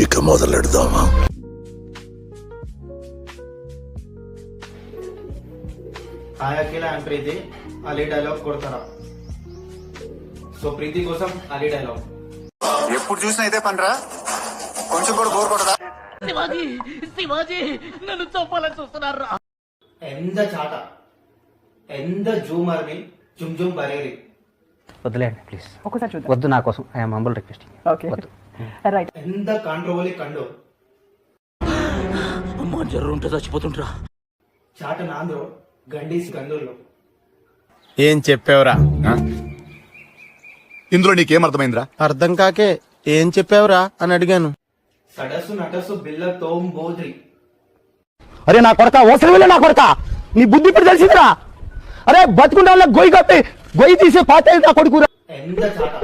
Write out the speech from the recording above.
ఇక మొదలెడదామా? Hi Akhila and Preethi, Ali dialogue కొడతారా? సో ప్రీతి కోసం అలీ డైలాగ్. ఎప్పుడు చూసినా ఇదే పనిరా, కొంచెం కూడా బోర్ కొట్టదా? శివాజీ నన్ను చంపాలని చూస్తున్నారు. ఎంత చాట, ఎంత జూమర్ని జుమ్ జుమ్ బరేరి. వద్దులేండి ప్లీజ్, ఒకసారి చూద్దాం. వద్దు, నా కోసం I'm humble requesting. Okay right. ఎంత కాంట్రోవర్లీ కండు అమ్మా జర్రు ఉంటే చచ్చిపోతుంటరా. చాట నాంద్రో గండీసి గందుల్లో. ఏం చెప్పావురా? ఇందులో నీకేం అర్థమైందిరా? అర్థం కాకే ఏం చెప్పావురా అని అడిగాను. సడసు నటసు బిల్ల తోం బోద్రి. అరే నా కొడక, ఓసరి వెళ్ళి నా కొడక, నీ బుద్ధి ఇప్పుడు తెలిసిందిరా. అరే బతుకుంటా గొయ్యి కప్పి గొయ్యి తీసే పాత నా కొడుకురా. ఎంత చాట